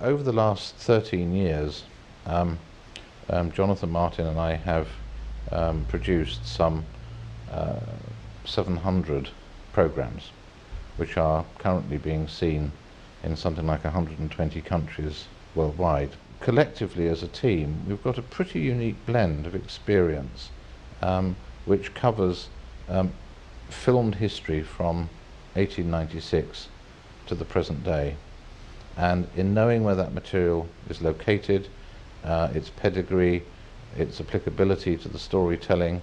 over the last 13 years, Jonathan Martin and I have produced some 700 programs, which are currently being seen in something like 120 countries worldwide. Collectively as a team, we've got a pretty unique blend of experience which covers filmed history from 1896 to the present day. And in knowing where that material is located, its pedigree, its applicability to the storytelling,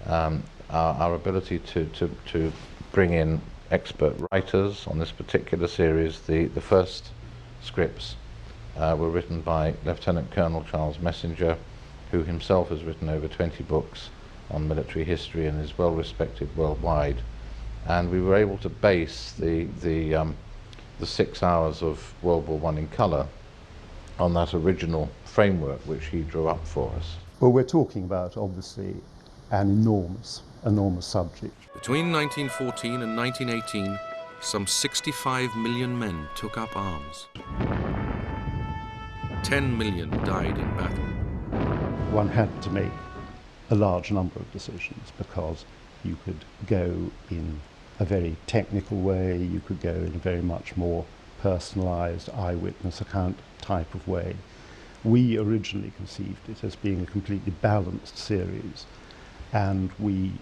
our ability to bring in expert writers on this particular series. The first scripts were written by Lieutenant Colonel Charles Messenger, who himself has written over 20 books on military history and is well respected worldwide. And we were able to base the 6 hours of World War I in colour on that original framework which he drew up for us. Well, we're talking about, obviously, an enormous subject. Between 1914 and 1918, some 65 million men took up arms. 10 million died in battle. One had to make a large number of decisions because you could go in a very technical way, you could go in a very much more personalised eyewitness account type of way. We originally conceived it as being a completely balanced series, and we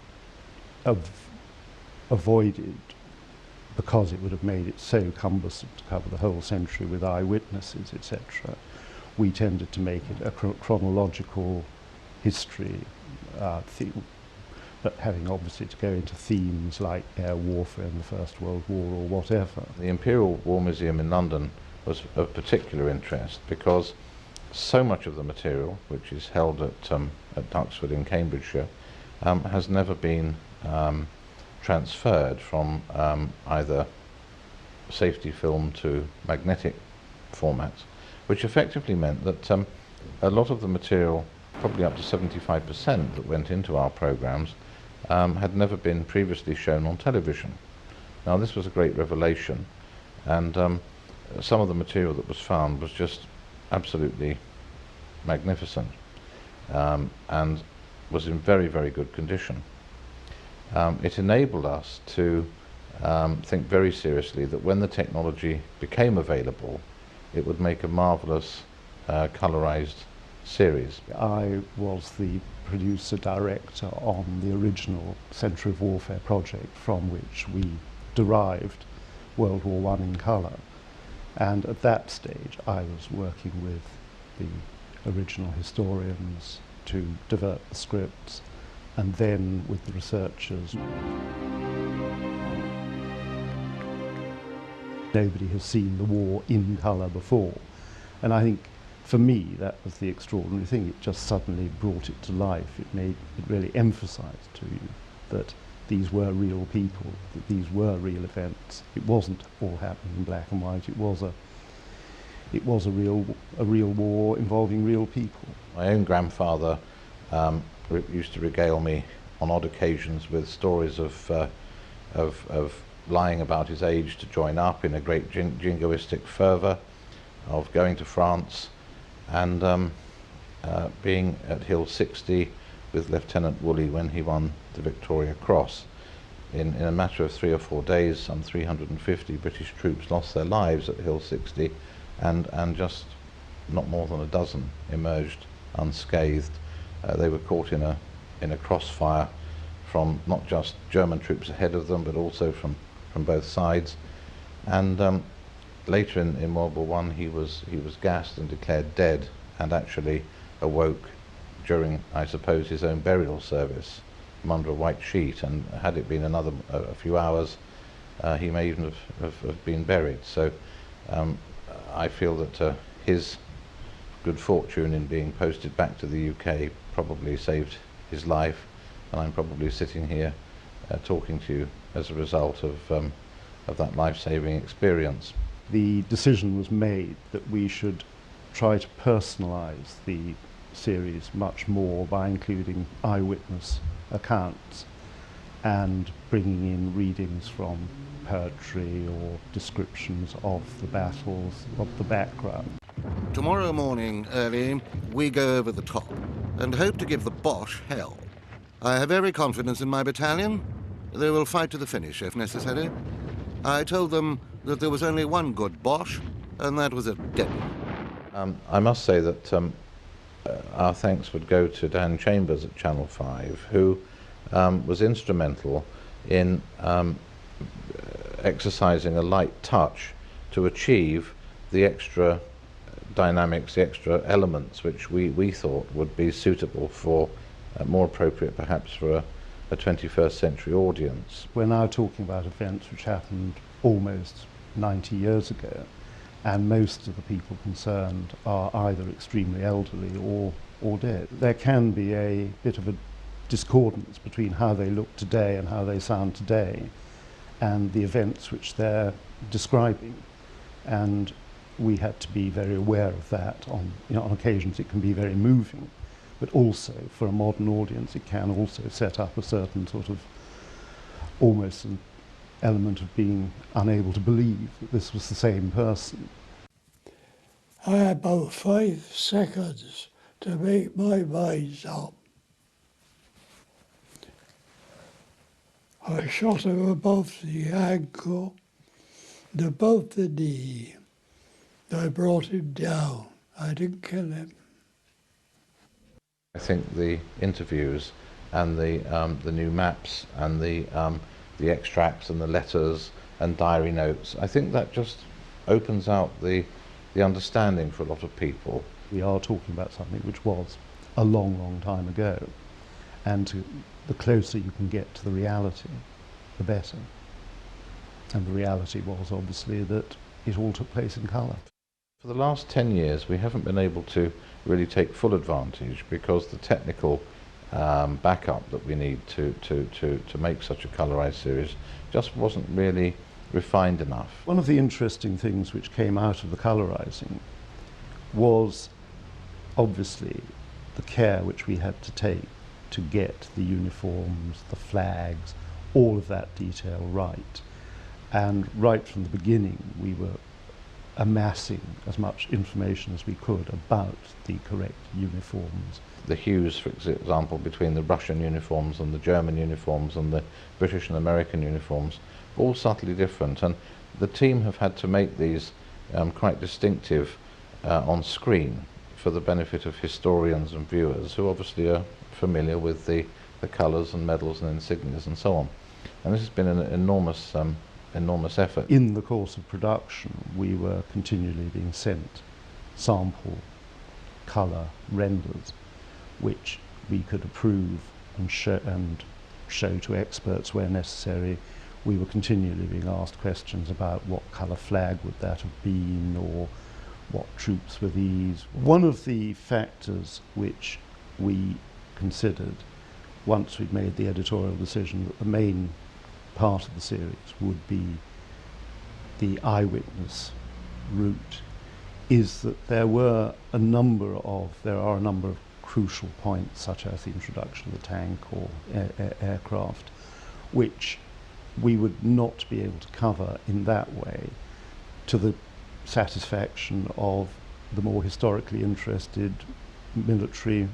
avoided, because it would have made it so cumbersome to cover the whole century with eyewitnesses, etc., we tended to make it a chronological history theme, but having obviously to go into themes like air warfare in the First World War or whatever. The Imperial War Museum in London was of particular interest because so much of the material, which is held at Duxford in Cambridgeshire, has never been transferred from either safety film to magnetic formats, which effectively meant that a lot of the material, probably up to 75% that went into our programs, had never been previously shown on television. Now this was a great revelation, and some of the material that was found was just absolutely magnificent and was in very, very good condition. It enabled us to think very seriously that when the technology became available, it would make a marvellous colorized series. I was the producer-director on the original Century of Warfare project from which we derived World War I in colour. And at that stage I was working with the original historians to develop the scripts, and then with the researchers. Nobody has seen the war in colour before, and I think for me that was the extraordinary thing. It just suddenly brought it to life. It really emphasised to you that these were real people, that these were real events. It wasn't all happening in black and white. It was a real war involving real people. My own grandfather used to regale me on odd occasions with stories of lying about his age to join up in a great jingoistic fervour, of going to France and being at Hill 60 with Lieutenant Woolley when he won the Victoria Cross. In a matter of 3 or 4 days, some 350 British troops lost their lives at Hill 60, and just not more than a dozen emerged unscathed. They were caught in a crossfire from not just German troops ahead of them, but also from both sides. And later in World War I, he was gassed and declared dead, and actually awoke during, I suppose, his own burial service from under a white sheet. And had it been a few hours, he may even have been buried. So I feel that his good fortune in being posted back to the UK probably saved his life, and I'm probably sitting here talking to you as a result of that life-saving experience. The decision was made that we should try to personalise the series much more by including eyewitness accounts and bringing in readings from poetry or descriptions of the battles, of the background. Tomorrow morning, early, we go over the top and hope to give the Boche hell. I have every confidence in my battalion. They will fight to the finish if necessary. I told them that there was only one good Boche, and that was at Denny. I must say that our thanks would go to Dan Chambers at Channel 5, who was instrumental in exercising a light touch to achieve the extra dynamics, the extra elements which we thought would be suitable for, more appropriate perhaps for a 21st century audience. We're now talking about events which happened almost 90 years ago, and most of the people concerned are either extremely elderly or dead. There can be a bit of a discordance between how they look today and how they sound today and the events which they're describing, and we had to be very aware of that. On occasions it can be very moving, but also for a modern audience it can also set up a certain sort of almost an element of being unable to believe that this was the same person. I had about 5 seconds to make my mind up. I shot him above the ankle and above the knee. I brought him down. I didn't kill him. I think the interviews and the new maps and the extracts and the letters and diary notes, I think that just opens out the understanding for a lot of people. We are talking about something which was a long, long time ago, and the closer you can get to the reality, the better. And the reality was obviously that it all took place in colour. For the last 10 years we haven't been able to really take full advantage because the technical backup that we need to make such a colorized series just wasn't really refined enough. One of the interesting things which came out of the colorizing was obviously the care which we had to take to get the uniforms, the flags, all of that detail right. And right from the beginning we were amassing as much information as we could about the correct uniforms. The hues, for example, between the Russian uniforms and the German uniforms and the British and American uniforms, all subtly different, and the team have had to make these quite distinctive on screen for the benefit of historians and viewers who obviously are familiar with the colours and medals and insignias and so on. And this has been an enormous effort. In the course of production, we were continually being sent sample colour renders, which we could approve and show to experts where necessary. We were continually being asked questions about what colour flag would that have been, or what troops were these. One of the factors which we considered once we'd made the editorial decision that the main part of the series would be the eyewitness route is that there are a number of crucial points, such as the introduction of the tank or aircraft, which we would not be able to cover in that way to the satisfaction of the more historically interested military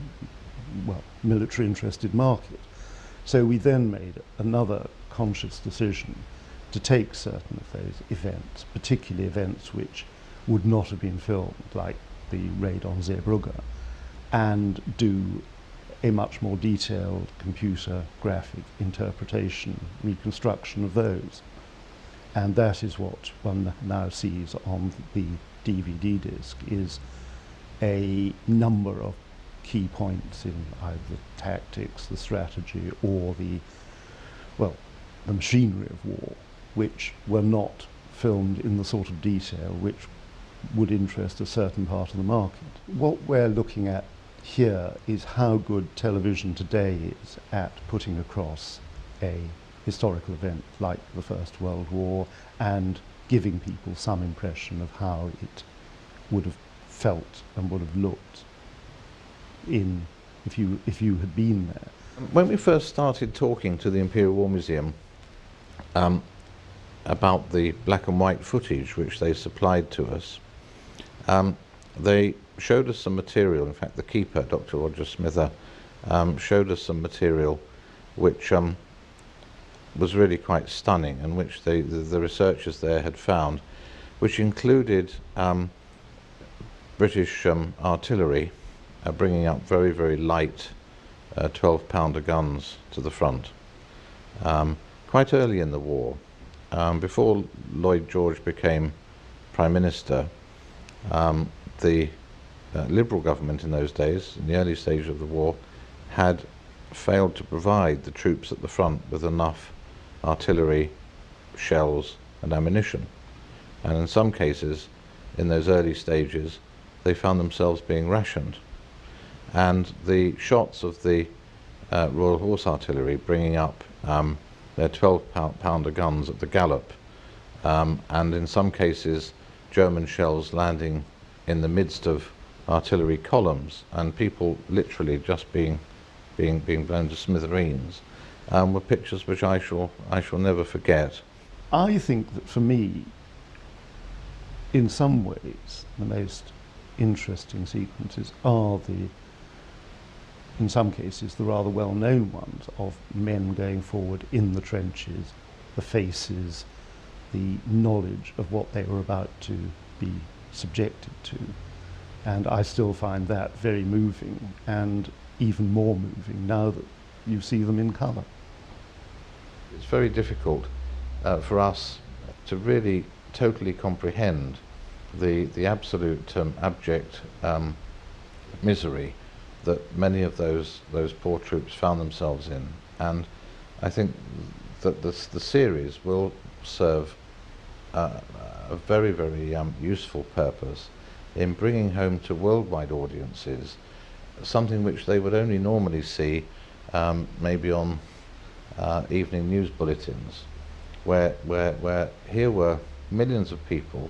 interested market. So we then made another conscious decision to take certain of those events, particularly events which would not have been filmed, like the raid on Zeebrugge, and do a much more detailed computer graphic interpretation, reconstruction of those. And that is what one now sees on the DVD disc, is a number of key points in either the tactics, the strategy, or the machinery of war, which were not filmed in the sort of detail which would interest a certain part of the market. What we're looking at here is how good television today is at putting across a historical event like the First World War and giving people some impression of how it would have felt and would have looked if you had been there. When we first started talking to the Imperial War Museum about the black and white footage which they supplied to us, they showed us some material. In fact, the keeper, Dr. Roger Smither, showed us some material which was really quite stunning, and which the researchers there had found, which included British artillery bringing up very, very light 12-pounder guns to the front. Quite early in the war, before Lloyd George became Prime Minister, the Liberal government in those days, in the early stage of the war, had failed to provide the troops at the front with enough artillery, shells and ammunition. And in some cases, in those early stages, they found themselves being rationed. And the shots of the Royal Horse Artillery bringing up their 12-pounder guns at the gallop, and in some cases German shells landing in the midst of artillery columns, and people literally just being blown to smithereens, were pictures which I shall never forget. I think that for me, in some ways, the most interesting sequences are in some cases, the rather well-known ones of men going forward in the trenches, the faces, the knowledge of what they were about to be subjected to. And I still find that very moving, and even more moving now that you see them in colour. It's very difficult for us to really totally comprehend the absolute abject misery that many of those poor troops found themselves in. And I think that the series will serve a very, very useful purpose in bringing home to worldwide audiences something which they would only normally see maybe on evening news bulletins, where here were millions of people,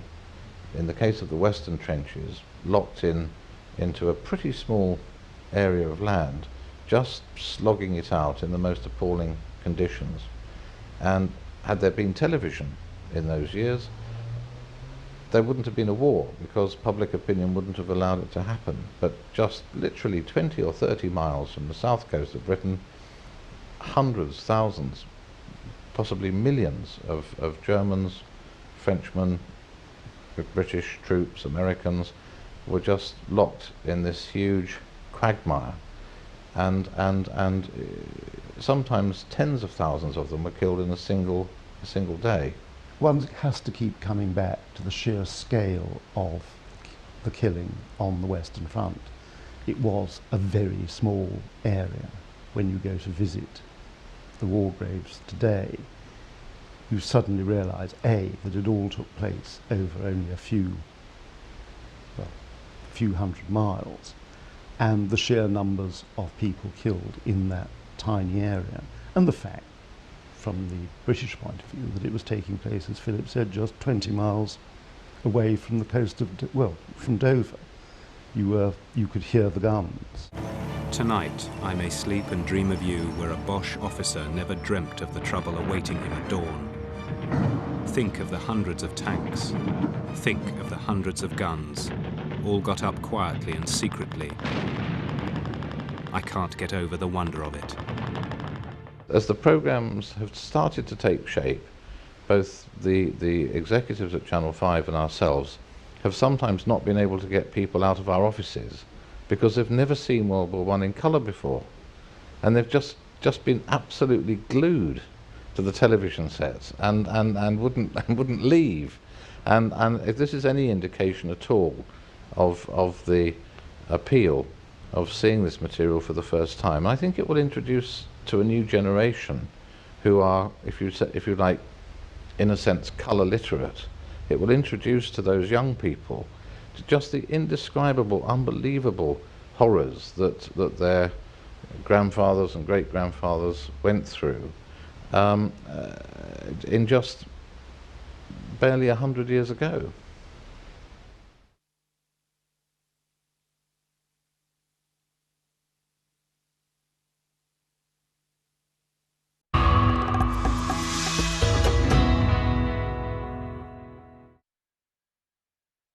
in the case of the Western trenches, locked into a pretty small area of land, just slogging it out in the most appalling conditions. And had there been television in those years, there wouldn't have been a war, because public opinion wouldn't have allowed it to happen. But just literally 20 or 30 miles from the south coast of Britain, hundreds, thousands, possibly millions of Germans, Frenchmen, British troops, Americans, were just locked in this huge quagmire, and sometimes tens of thousands of them were killed in a single day. One has to keep coming back to the sheer scale of the killing on the Western Front. It was a very small area. When you go to visit the war graves today, you suddenly realise, A, that it all took place over only a few hundred miles, and the sheer numbers of people killed in that tiny area, and the fact, from the British point of view, that it was taking place, as Philip said, just 20 miles away from the coast of, from Dover. You could hear the guns. Tonight, I may sleep and dream of you where a Boche officer never dreamt of the trouble awaiting him at dawn. Think of the hundreds of tanks. Think of the hundreds of guns, all got up quietly and secretly. I can't get over the wonder of it. As the programmes have started to take shape, both the executives at Channel 5 and ourselves have sometimes not been able to get people out of our offices because they've never seen World War I in colour before, and they've just been absolutely glued to the television sets and wouldn't leave. And if this is any indication at all of the appeal of seeing this material for the first time, I think it will introduce to a new generation who are, if you like, in a sense, colour literate. It will introduce to those young people to just the indescribable, unbelievable horrors that their grandfathers and great-grandfathers went through in just barely 100 years ago.